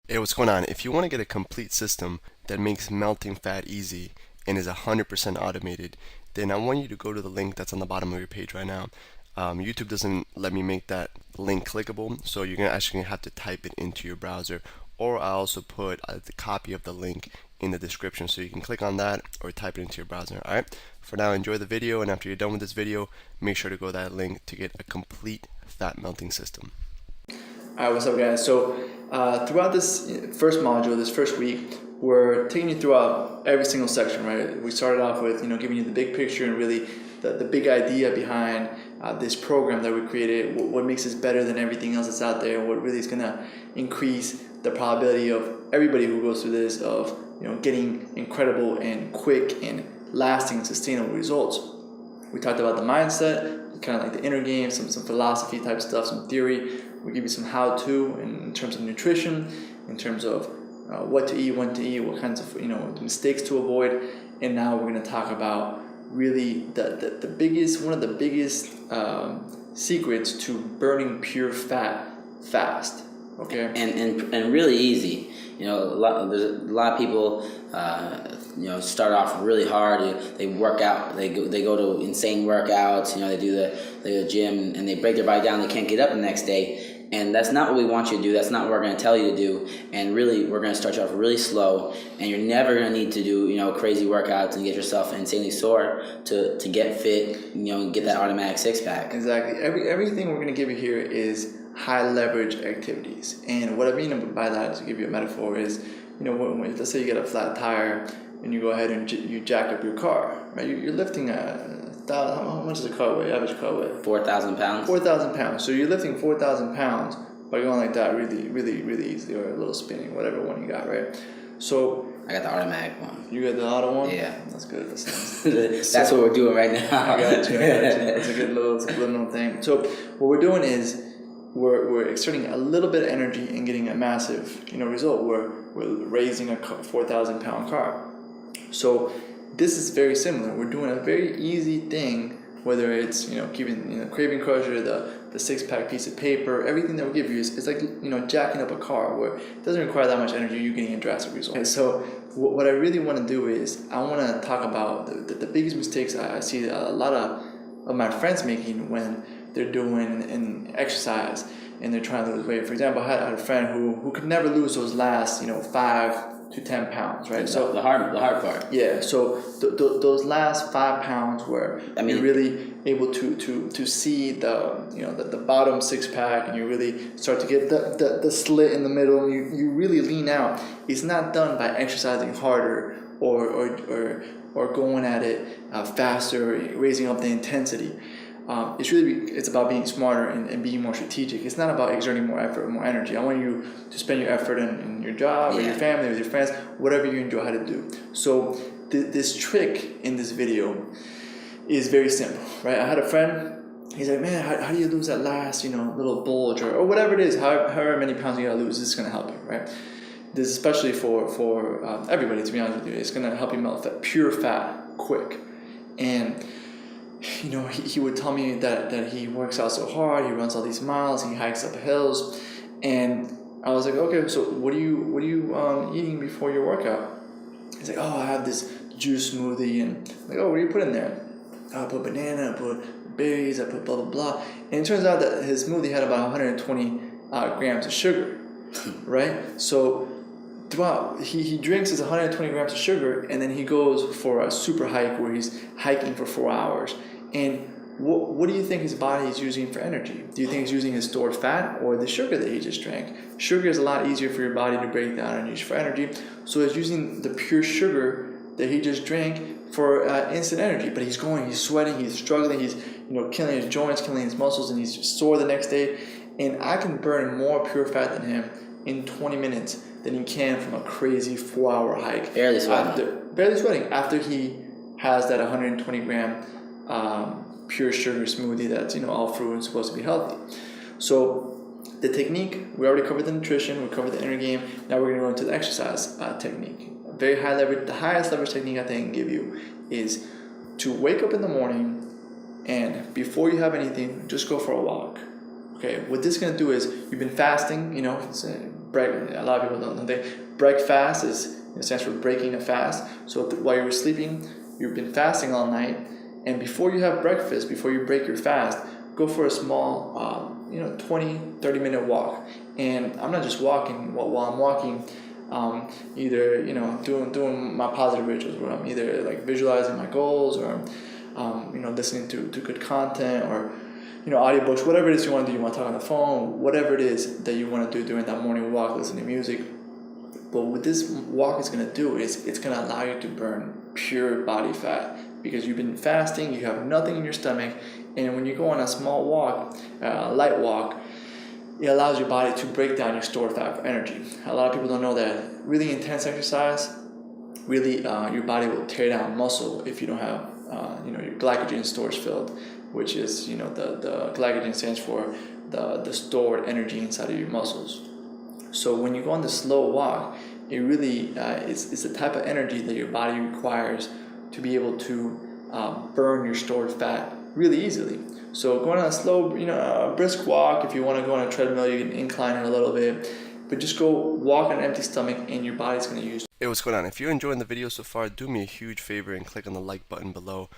Hey, what's going on? If you want to get a complete system that makes melting fat easy and is 100% automated, then I want you to go to the link that's on the bottom of your page right now. YouTube doesn't let me make that link clickable, so you're actually gonna have to type it into your browser, or I also put the copy of the link in the description, so you can click on that or type it into your browser. All right. For now, enjoy the video, and after you're done with this video, make sure to go to that link to get a complete fat melting system. Alright, what's up guys? So throughout this first module, this first week, we're taking you throughout every single section, right? We started off with, giving you the big picture and really the big idea behind this program that we created, what makes us better than everything else that's out there, and what really is gonna increase the probability of everybody who goes through this of, getting incredible and quick and lasting sustainable results. We talked about the mindset, kind of like the inner game, some philosophy type stuff, some theory. We give you some how-to in terms of nutrition, in terms of what to eat, when to eat, what kinds of mistakes to avoid, and now we're going to talk about really the biggest, one of the biggest secrets to burning pure fat fast. Okay. And really easy. There's a lot of people start off really hard. They work out. They go to insane workouts. They do the gym and they break their body down. They can't get up the next day. And that's not what we want you to do. That's not what we're going to tell you to do. And really, we're going to start you off really slow. And you're never going to need to do crazy workouts and get yourself insanely sore to get fit. Get that automatic six pack. Exactly. Everything we're going to give you here is high leverage activities. And what I mean by that, to give you a metaphor, is when let's say you get a flat tire and you go ahead and you jack up your car, right? You're lifting how much does a car weigh? Average car weigh 4,000 pounds. 4,000 pounds. So you're lifting 4,000 pounds by going like that, really, really, really easily, or a little spinning, whatever one you got, right? So I got the automatic one. You got the auto one? Yeah, that's good. That's what we're doing right now. I got you. It's a good little subliminal thing. So what we're doing is we're exerting a little bit of energy and getting a massive result. We're raising a 4,000 pound car. So this is very similar. We're doing a very easy thing, whether it's keeping craving crusher, the six pack piece of paper, everything that we give you is like jacking up a car where it doesn't require that much energy. You're getting a drastic result. And so what I really want to do is I want to talk about the biggest mistakes I see a lot of my friends making when they're doing an exercise and they're trying to lose weight. For example, I had a friend who could never lose those last 5 to 10 pounds, right? So the hard part. Yeah. So those last 5 pounds where you're really able to see the bottom six pack, and you really start to get the slit in the middle, and you really lean out. It's not done by exercising harder or going at it faster, raising up the intensity. It's about being smarter and being more strategic. It's not about exerting more effort, more energy. I want you to spend your effort in your job, or your family, with your friends, whatever you enjoy how to do. So this trick in this video is very simple, right? I had a friend. He's like, man, how do you lose that last little bulge or whatever it is? However many pounds you gotta lose, this is gonna help you, right? This is especially for everybody. To be honest with you, it's gonna help you melt that pure fat quick. And he would tell me that he works out so hard, he runs all these miles, he hikes up hills, and I was like, okay, so what are you eating before your workout? He's like, oh, I have this juice smoothie, and I'm like, oh, what do you put in there? I put banana, I put berries, I put blah blah blah, and it turns out that his smoothie had about 120 grams of sugar, right? So throughout, he drinks his 120 grams of sugar, and then he goes for a super hike where he's hiking for 4 hours. And what do you think his body is using for energy? Do you think he's using his stored fat or the sugar that he just drank? Sugar is a lot easier for your body to break down and use for energy, so he's using the pure sugar that he just drank for instant energy. But he's sweating, he's struggling, he's killing his joints, killing his muscles, and he's sore the next day. And I can burn more pure fat than him in 20 minutes than he can from a crazy 4-hour hike. Barely sweating after he has that 120 gram pure sugar smoothie that's all fruit and supposed to be healthy. So the technique, we already covered the nutrition, we covered the inner game. Now we're going to go into the exercise technique. Very high leverage. The highest leverage technique I think I can give you is to wake up in the morning, and before you have anything, just go for a walk. Okay, what this is going to do is, you've been fasting, a lot of people don't know. Break fast it stands for breaking a fast. So while you were sleeping, you've been fasting all night, and before you have breakfast, before you break your fast, go for a small 20-30 minute walk. And I'm not just walking. While I'm walking, either doing my positive rituals, where I'm either like visualizing my goals, or listening to good content, or audiobooks, whatever it is you want to do. You want to talk on the phone, whatever it is that you want to do during that morning walk, listen to music. But what this walk is going to do is it's going to allow you to burn pure body fat, because you've been fasting, you have nothing in your stomach, and when you go on a small walk, light walk, it allows your body to break down your stored fat for energy. A lot of people don't know that really intense exercise, really your body will tear down muscle if you don't have your glycogen storage filled, which is the glycogen stands for the stored energy inside of your muscles. So when you go on the slow walk, it really is the type of energy that your body requires to be able to burn your stored fat really easily. So going on a slow, brisk walk. If you want to go on a treadmill, you can incline it a little bit, but just go walk on an empty stomach, and your body's going to use. Hey, what's going on? If you're enjoying the video so far, do me a huge favor and click on the like button below.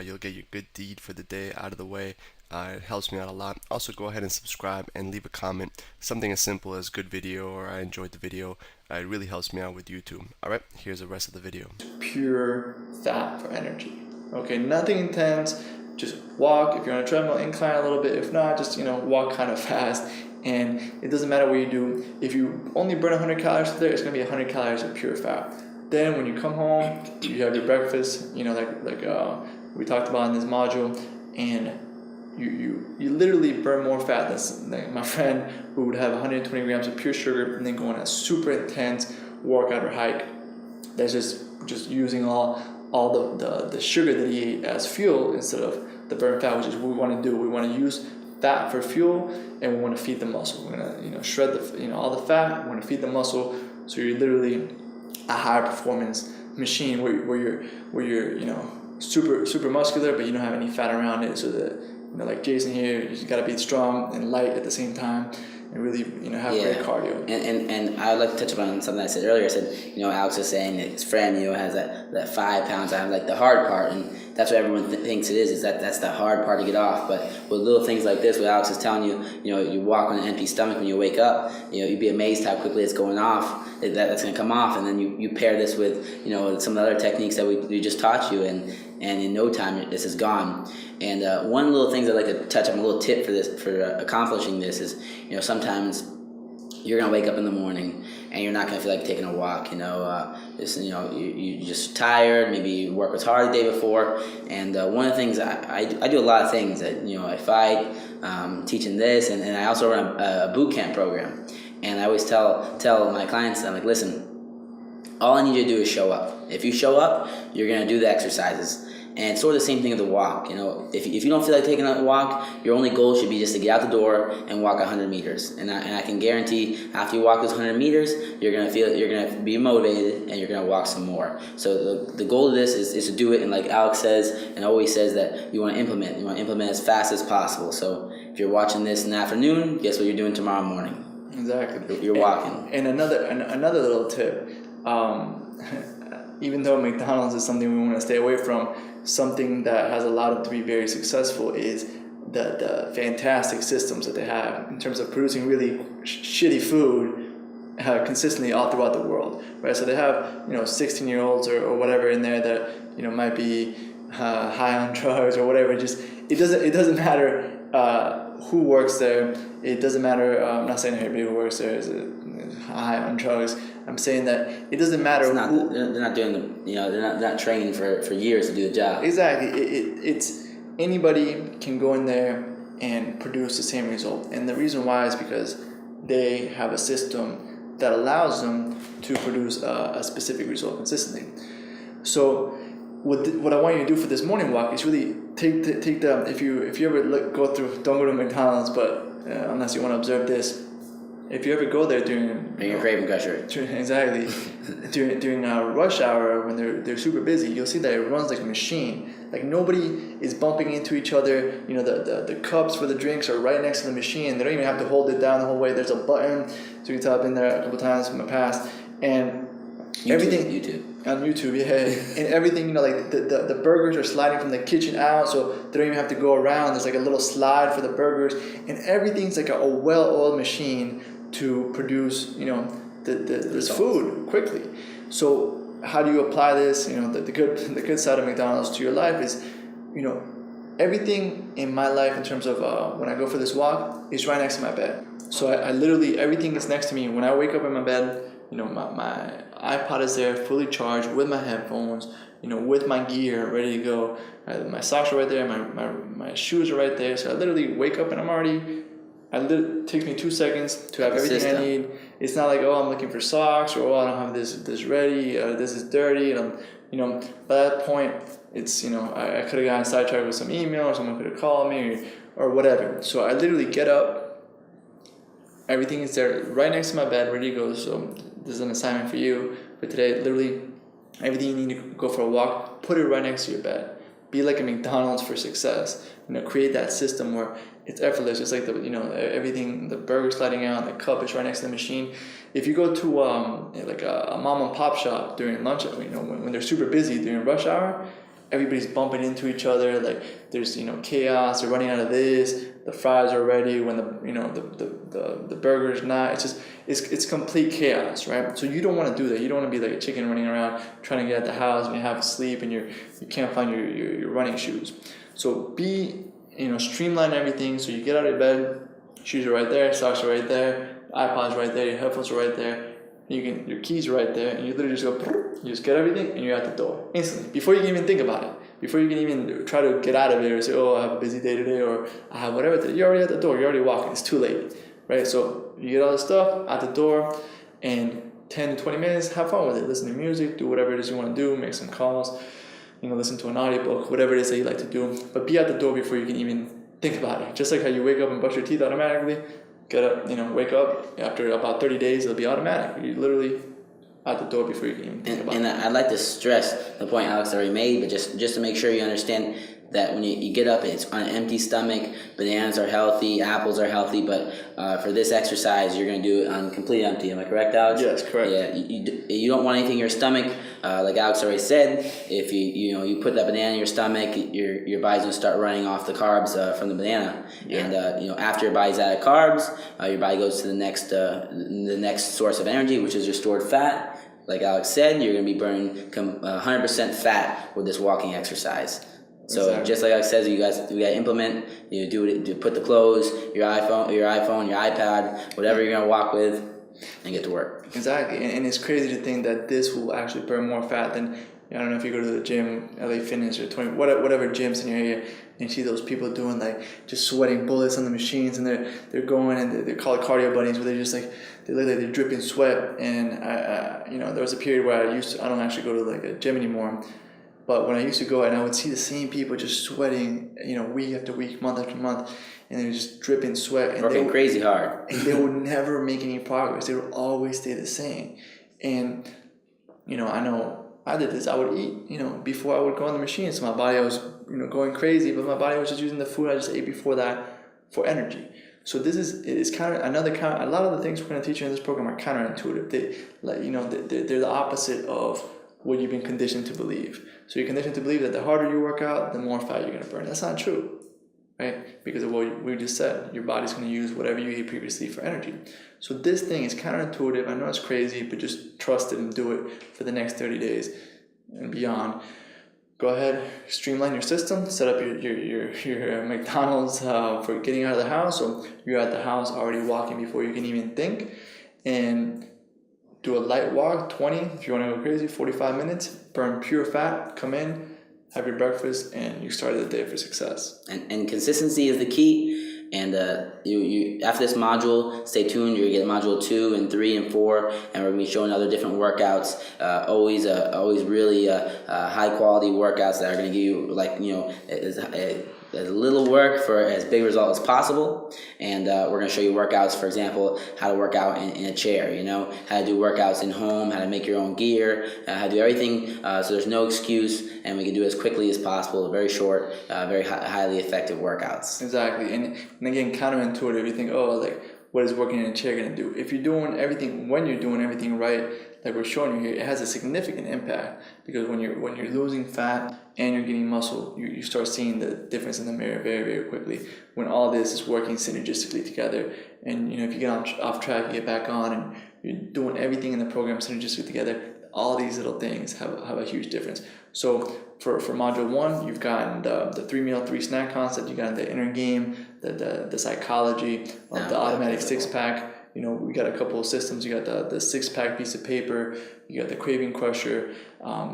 You'll get your good deed for the day out of the way. It helps me out a lot. Also, go ahead and subscribe and leave a comment. Something as simple as good video or I enjoyed the video. It really helps me out with YouTube. Alright, here's the rest of the video. Pure fat for energy. Okay, nothing intense. Just walk. If you're on a treadmill, incline a little bit. If not, just walk kind of fast. And it doesn't matter what you do. If you only burn 100 calories a day, it's going to be 100 calories of pure fat. Then when you come home, you have your breakfast, like we talked about in this module, and you literally burn more fat than like my friend who would have 120 grams of pure sugar and then go on a super intense workout or hike. That's just using all the sugar that he ate as fuel instead of the burn fat, which is what we want to do. We want to use fat for fuel, and we want to feed the muscle. We're gonna shred all the fat. We want to feed the muscle, so you're literally a high performance machine where you're super muscular, but you don't have any fat around it. So that like Jason here, you just gotta be strong and light at the same time, and really have great cardio. And I would like to touch upon something I said earlier. I said Alex was saying that his friend has that 5 pounds. I have like the hard part, and that's what everyone thinks it is that's the hard part to get off. But with little things like this, what Alex is telling you, you walk on an empty stomach when you wake up, you'd be amazed how quickly it's going off. That's going to come off, and then you pair this with some of the other techniques that we just taught you, and in no time this is gone. And one little thing I'd like to touch on, a little tip for accomplishing this is, sometimes you're gonna wake up in the morning and you're not gonna feel like taking a walk. You're just tired. Maybe you work was hard the day before. And one of the things I do a lot of things. I fight, teaching this, and I also run a boot camp program. And I always tell my clients, I'm like, listen, all I need you to do is show up. If you show up, you're gonna do the exercises. And it's sort of the same thing with the walk. If you don't feel like taking a walk, your only goal should be just to get out the door and walk 100 meters. And I can guarantee after you walk those 100 meters, you're gonna be motivated, and you're gonna walk some more. So the goal of this is to do it, and like Alex says and always says, that you want to implement as fast as possible. So if you're watching this in the afternoon, guess what you're doing tomorrow morning? Exactly. You're walking. And another little tip. Even though McDonald's is something we want to stay away from, something that has allowed them to be very successful is the fantastic systems that they have in terms of producing really shitty food consistently all throughout the world, right? So they have 16-year-olds or whatever in there that might be high on drugs or whatever. It doesn't matter who works there. It doesn't matter. I'm not saying everybody who works there is high on drugs. I'm saying that it doesn't matter. They're not doing they're not training for years to do the job. Exactly. It's anybody can go in there and produce the same result, and the reason why is because they have a system that allows them to produce a specific result consistently. So what I want you to do for this morning walk is really take the if you ever don't go to McDonald's, but unless you want to observe this. If you ever go there during your craving crusher, exactly during rush hour when they're super busy, you'll see that it runs like a machine. Like nobody is bumping into each other. You know, the cups for the drinks are right next to the machine. They don't even have to hold it down the whole way. There's a button, so you can tap in there a couple times in the past, and everything on YouTube, yeah, and everything, you know, like the burgers are sliding from the kitchen out, so they don't even have to go around. There's like a little slide for the burgers, and everything's like a well-oiled machine to produce, you know, this food quickly. So how do you apply this? You know, the good side of McDonald's to your life is, you know, everything in my life in terms of when I go for this walk is right next to my bed. So I literally, everything is next to me. When I wake up in my bed, you know, my iPod is there, fully charged, with my headphones, you know, with my gear ready to go. My socks are right there, my shoes are right there. So I literally wake up and it takes me 2 seconds to have everything I need. It's not like, oh, I'm looking for socks, or, oh, I don't have this ready, this is dirty, and I'm, you know, by that point, it's, you know, I could have gotten sidetracked with some email, or someone could have called me, or whatever. So I literally get up, everything is there right next to my bed, ready to go. So this is an assignment for you for today. Literally, everything you need to go for a walk, put it right next to your bed. Be like a McDonald's for success. You know, create that system where it's effortless. It's like everything, the burger sliding out, the cup is right next to the machine. If you go to like a mom and pop shop during lunch, you know, when they're super busy during rush hour, everybody's bumping into each other. Like there's, you know, chaos. They're running out of this. The fries are ready when the burger's not. It's just it's complete chaos, right? So you don't want to do that. You don't want to be like a chicken running around trying to get out the house and you have to sleep and you can't find your running shoes. So streamline everything. So you get out of bed, shoes are right there, socks are right there, iPod's right there, your headphones are right there. Your keys are right there, and you literally just go, you just get everything, and you're out the door instantly. Before you can even think about it, before you can even try to get out of it or say, oh, I have a busy day today, or I have whatever today, you're already at the door, you're already walking, it's too late, right? So you get all this stuff out the door, and 10 to 20 minutes, have fun with it. Listen to music, do whatever it is you want to do, make some calls, you know, listen to an audiobook, whatever it is that you like to do, but be at the door before you can even think about it. Just like how you wake up and brush your teeth automatically, get up, you know, wake up. After about 30 days, it'll be automatic. You're literally out the door before you can even think about it. And I'd like to stress the point Alex already made, but just to make sure you understand that when you get up, it's on an empty stomach. Bananas are healthy, apples are healthy, but for this exercise, you're going to do it on complete empty. Am I correct, Alex? Yes, correct. Yeah, you don't want anything in your stomach. Like Alex already said, if you put that banana in your stomach, your body's going to start running off the carbs from the banana. Yeah. And after your body's out of carbs, your body goes to the next source of energy, which is your stored fat. Like Alex said, you're going to be burning 100% fat with this walking exercise. So exactly. Just like I said, we got to implement. Put the clothes, your iPhone, your iPad, whatever you're gonna walk with, and get to work. Exactly, and it's crazy to think that this will actually burn more fat than, I don't know if you go to the gym, LA Fitness or 20, whatever gyms in your area, and you see those people doing like just sweating bullets on the machines, and they're going and they're called cardio bunnies, where they're just like they look like they're dripping sweat. And there was a period where I don't actually go to like a gym anymore. But when I used to go and I would see the same people just sweating, week after week, month after month, and they were just dripping sweat. And working crazy hard. And they would never make any progress. They would always stay the same. And, I know I did this. I would eat, before I would go on the machine. So my body was, going crazy, but my body was just using the food I just ate before that for energy. So this is kind of a lot of the things we're going to teach you in this program are counterintuitive. They're the opposite of what you've been conditioned to believe. So you're conditioned to believe that the harder you work out, the more fat you're going to burn. That's not true, right? Because of what we just said. Your body's going to use whatever you ate previously for energy. So this thing is counterintuitive. I know it's crazy, but just trust it and do it for the next 30 days and beyond. Go ahead, streamline your system, set up your McDonald's for getting out of the house. So you're at the house already walking before you can even think. And do a light walk, 20, if you want to go crazy, 45 minutes, burn pure fat, come in, have your breakfast, and you started the day for success. And consistency is the key. And you after this module, stay tuned. You're going to get module 2 and 3 and 4, and we're going to be showing other different workouts. Always really high quality workouts that are going to give you as little work for as big a result as possible. And we're going to show you workouts, for example, how to work out in a chair, how to do workouts in home, how to make your own gear, how to do everything. So there's no excuse, and we can do it as quickly as possible, very short, very highly effective workouts. Exactly. And again, counterintuitive, you think, oh, like, what is working in a chair going to do? If you're doing everything, when you're doing everything right, like we're showing you here, it has a significant impact, because when you're losing fat and you're getting muscle, you start seeing the difference in the mirror very, very quickly when all this is working synergistically together. And if you get off track, you get back on, and you're doing everything in the program synergistically together, all these little things have a huge difference. So for module 1, you've gotten the 3 meal 3 snack concept, you got the inner game, the psychology of the automatic 6-pack. We got a couple of systems. You got the 6-pack piece of paper, you got the craving crusher,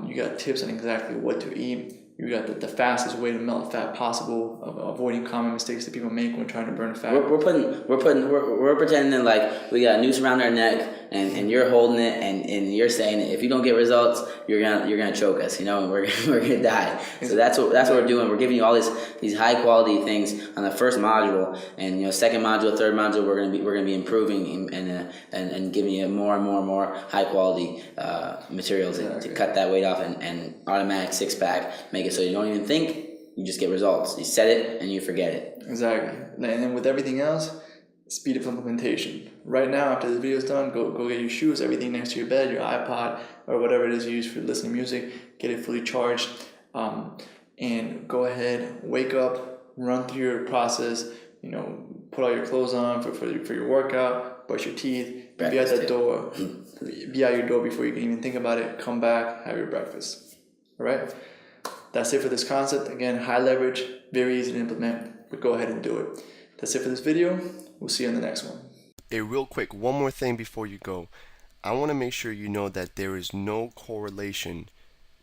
you got tips on exactly what to eat. You got the fastest way to melt fat possible, avoiding common mistakes that people make when trying to burn fat. We're pretending like we got a noose around our neck, and you're holding it, and you're saying if you don't get results, you're gonna choke us, and we're gonna die. So that's what we're doing. We're giving you all these high quality things on the first module, and second module, third module, we're gonna be improving and giving you more and more high quality materials to cut that weight off, and automatic 6-pack, make it so you don't even think, you just get results. You set it and you forget it. Exactly. And then with everything else, speed of implementation. Right now, after this video is done, go get your shoes, everything next to your bed, your iPod, or whatever it is you use for listening to music, get it fully charged, and go ahead, wake up, run through your process, put all your clothes on for your workout, brush your teeth, be out that door, be out your door before you can even think about it, come back, have your breakfast. All right? That's it for this concept. Again, high leverage, very easy to implement, but go ahead and do it. That's it for this video. We'll see you in the next one. Hey, real quick, one more thing before you go. I want to make sure you know that there is no correlation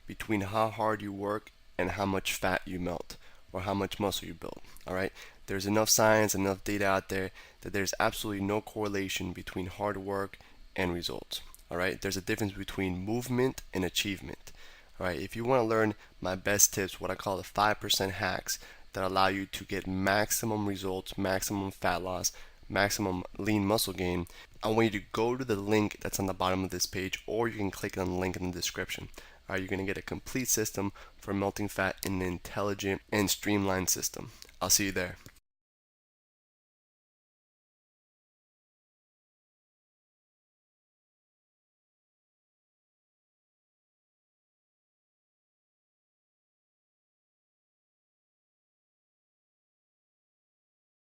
between how hard you work and how much fat you melt or how much muscle you build. All right? There's enough science, enough data out there that there's absolutely no correlation between hard work and results. All right? There's a difference between movement and achievement. All right? If you want to learn my best tips, what I call the 5% hacks that allow you to get maximum results, maximum fat loss, maximum lean muscle gain, I want you to go to the link that's on the bottom of this page, or you can click on the link in the description. All right, you're going to get a complete system for melting fat in an intelligent and streamlined system. I'll see you there.